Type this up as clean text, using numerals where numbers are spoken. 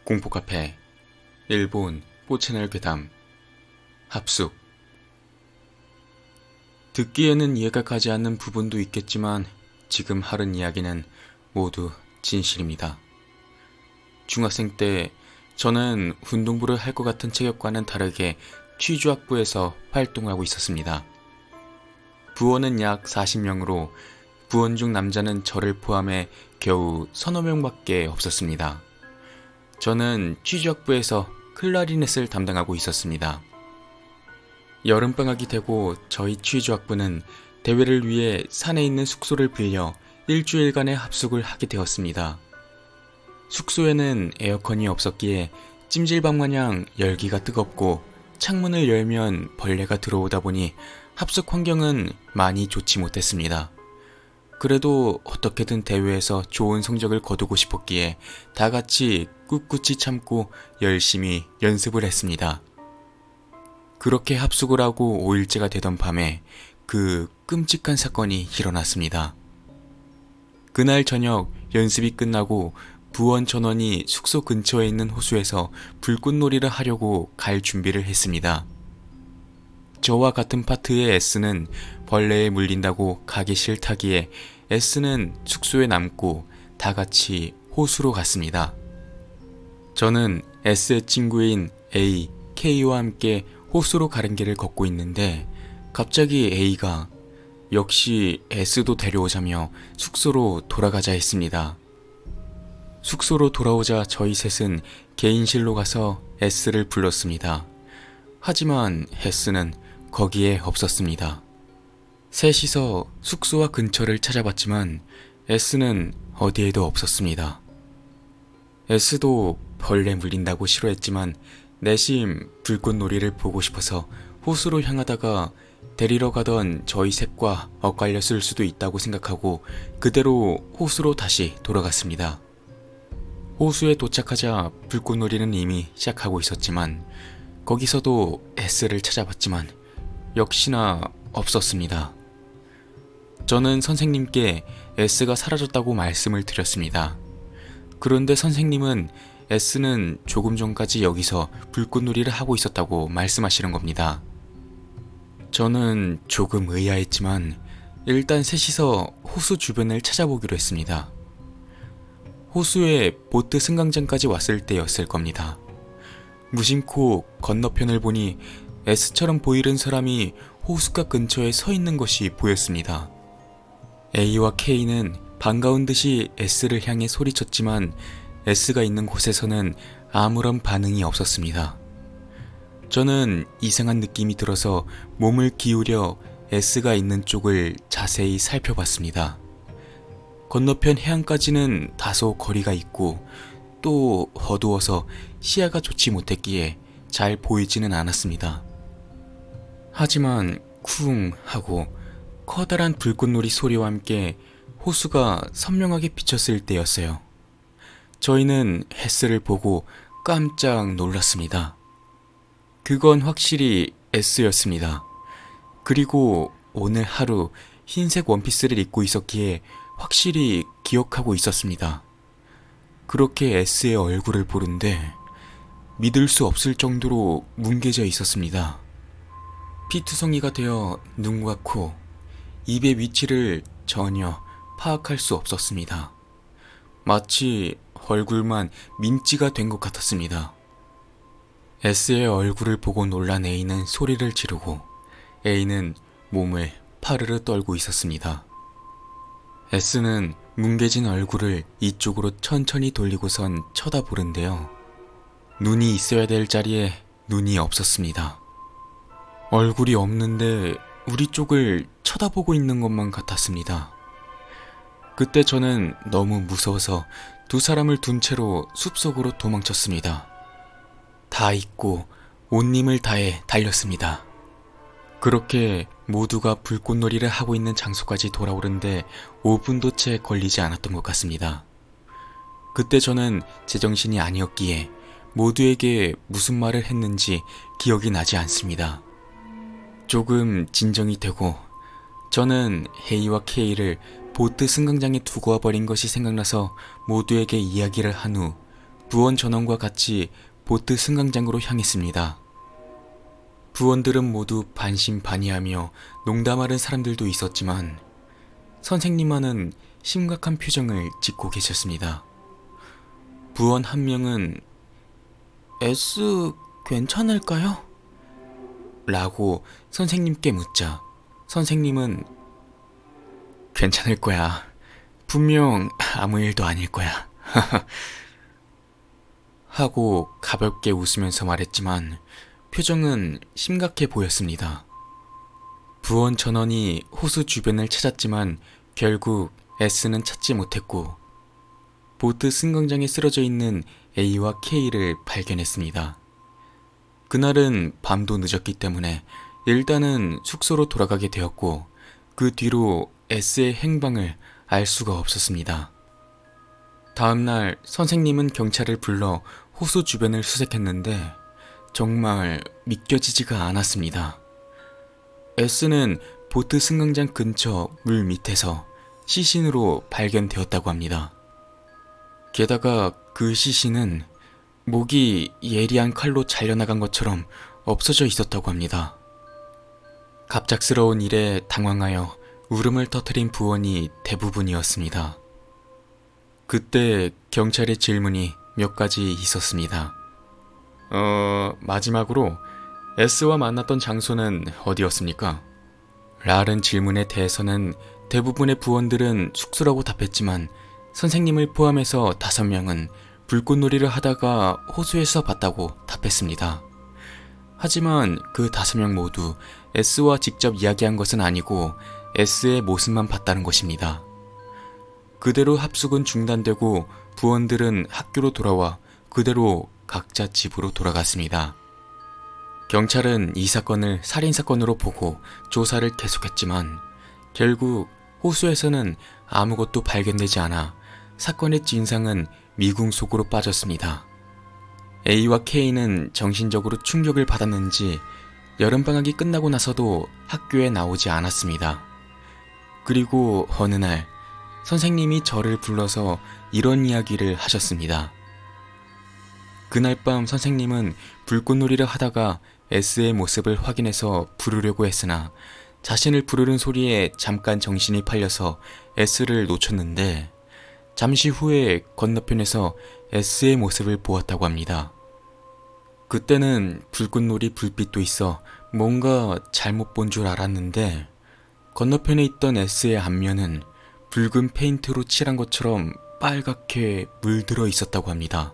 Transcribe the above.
공포카페 일본 포채널 괴담 합숙. 듣기에는 이해가 가지 않는 부분도 있겠지만 지금 하는 이야기는 모두 진실입니다. 중학생 때 저는 운동부를 할 것 같은 체격과는 다르게 취주학부에서 활동하고 있었습니다. 부원은 약 40명으로 부원 중 남자는 저를 포함해 겨우 서너 명밖에 없었습니다. 저는 취주학부에서 클라리넷을 담당하고 있었습니다. 여름방학이 되고 저희 취주학부는 대회를 위해 산에 있는 숙소를 빌려 일주일간의 합숙을 하게 되었습니다. 숙소에는 에어컨이 없었기에 찜질방 마냥 열기가 뜨겁고 창문을 열면 벌레가 들어오다 보니 합숙 환경은 많이 좋지 못했습니다. 그래도 어떻게든 대회에서 좋은 성적을 거두고 싶었기에 다 같이 꿋꿋이 참고 열심히 연습을 했습니다. 그렇게 합숙을 하고 5일째가 되던 밤에 그 끔찍한 사건이 일어났습니다. 그날 저녁 연습이 끝나고 부원 전원이 숙소 근처에 있는 호수에서 불꽃놀이를 하려고 갈 준비를 했습니다. 저와 같은 파트의 S는 벌레에 물린다고 가기 싫다기에 S는 숙소에 남고 다 같이 호수로 갔습니다. 저는 S의 친구인 A, K와 함께 호수로 가는 길을 걷고 있는데 갑자기 A가 역시 S도 데려오자며 숙소로 돌아가자 했습니다. 숙소로 돌아오자 저희 셋은 개인실로 가서 S를 불렀습니다. 하지만 S는 거기에 없었습니다. 셋이서 숙소와 근처를 찾아봤지만 S는 어디에도 없었습니다. S도 벌레 물린다고 싫어했지만 내심 불꽃놀이를 보고 싶어서 호수로 향하다가 데리러 가던 저희 셋과 엇갈렸을 수도 있다고 생각하고 그대로 호수로 다시 돌아갔습니다. 호수에 도착하자 불꽃놀이는 이미 시작하고 있었지만 거기서도 S를 찾아봤지만 역시나 없었습니다. 저는 선생님께 S가 사라졌다고 말씀을 드렸습니다. 그런데 선생님은 S는 조금 전까지 여기서 불꽃놀이를 하고 있었다고 말씀하시는 겁니다. 저는 조금 의아했지만 일단 셋이서 호수 주변을 찾아보기로 했습니다. 호수에 보트 승강장까지 왔을 때였을 겁니다. 무심코 건너편을 보니 S처럼 보이는 사람이 호숫가 근처에 서 있는 것이 보였습니다. A와 K는 반가운 듯이 S를 향해 소리쳤지만 S가 있는 곳에서는 아무런 반응이 없었습니다. 저는 이상한 느낌이 들어서 몸을 기울여 S가 있는 쪽을 자세히 살펴봤습니다. 건너편 해안까지는 다소 거리가 있고 또 어두워서 시야가 좋지 못했기에 잘 보이지는 않았습니다. 하지만 쿵 하고 커다란 불꽃놀이 소리와 함께 호수가 선명하게 비쳤을 때였어요. 저희는 S를 보고 깜짝 놀랐습니다. 그건 확실히 S였습니다. 그리고 오늘 하루 흰색 원피스를 입고 있었기에 확실히 기억하고 있었습니다. 그렇게 S의 얼굴을 보는데 믿을 수 없을 정도로 뭉개져 있었습니다. 피투성이가 되어 눈과 코, 입의 위치를 전혀 파악할 수 없었습니다. 마치 얼굴만 민지가 된 것 같았습니다. S의 얼굴을 보고 놀란 A는 소리를 지르고 A는 몸을 파르르 떨고 있었습니다. S는 뭉개진 얼굴을 이쪽으로 천천히 돌리고선 쳐다보는데요. 눈이 있어야 될 자리에 눈이 없었습니다. 얼굴이 없는데 우리 쪽을 쳐다보고 있는 것만 같았습니다. 그때 저는 너무 무서워서 두 사람을 둔 채로 숲속으로 도망쳤습니다. 다 잊고 온 힘을 다해 달렸습니다. 그렇게 모두가 불꽃놀이를 하고 있는 장소까지 돌아오는데 5분도 채 걸리지 않았던 것 같습니다. 그때 저는 제정신이 아니었기에 모두에게 무슨 말을 했는지 기억이 나지 않습니다. 조금 진정이 되고 저는 A와 K를 보트 승강장에 두고 와버린 것이 생각나서 모두에게 이야기를 한 후 부원 전원과 같이 보트 승강장으로 향했습니다. 부원들은 모두 반신반의하며 농담하는 사람들도 있었지만 선생님만은 심각한 표정을 짓고 계셨습니다. 부원 한 명은 S 괜찮을까요? 라고 선생님께 묻자 선생님은 괜찮을 거야. 분명 아무 일도 아닐 거야. 하고 가볍게 웃으면서 말했지만 표정은 심각해 보였습니다. 부원 전원이 호수 주변을 찾았지만 결국 S는 찾지 못했고 보트 승강장에 쓰러져 있는 A와 K를 발견했습니다. 그날은 밤도 늦었기 때문에 일단은 숙소로 돌아가게 되었고 그 뒤로 S의 행방을 알 수가 없었습니다. 다음날 선생님은 경찰을 불러 호수 주변을 수색했는데 정말 믿겨지지가 않았습니다. S는 보트 승강장 근처 물 밑에서 시신으로 발견되었다고 합니다. 게다가 그 시신은 목이 예리한 칼로 잘려나간 것처럼 없어져 있었다고 합니다. 갑작스러운 일에 당황하여 울음을 터뜨린 부원이 대부분이었습니다. 그때 경찰의 질문이 몇 가지 있었습니다. 마지막으로 S와 만났던 장소는 어디였습니까? 라는 질문에 대해서는 대부분의 부원들은 숙소라고 답했지만 선생님을 포함해서 5명은 불꽃놀이를 하다가 호수에서 봤다고 답했습니다. 하지만 그 5명 모두 S와 직접 이야기한 것은 아니고 S의 모습만 봤다는 것입니다. 그대로 합숙은 중단되고 부원들은 학교로 돌아와 그대로 각자 집으로 돌아갔습니다. 경찰은 이 사건을 살인사건으로 보고 조사를 계속했지만 결국 호수에서는 아무것도 발견되지 않아 사건의 진상은 미궁 속으로 빠졌습니다. A와 K는 정신적으로 충격을 받았는지 여름방학이 끝나고 나서도 학교에 나오지 않았습니다. 그리고 어느 날 선생님이 저를 불러서 이런 이야기를 하셨습니다. 그날 밤 선생님은 불꽃놀이를 하다가 S의 모습을 확인해서 부르려고 했으나 자신을 부르는 소리에 잠깐 정신이 팔려서 S를 놓쳤는데 잠시 후에 건너편에서 S의 모습을 보았다고 합니다. 그때는 불꽃놀이 불빛도 있어 뭔가 잘못 본 줄 알았는데 건너편에 있던 S의 안면은 붉은 페인트로 칠한 것처럼 빨갛게 물들어 있었다고 합니다.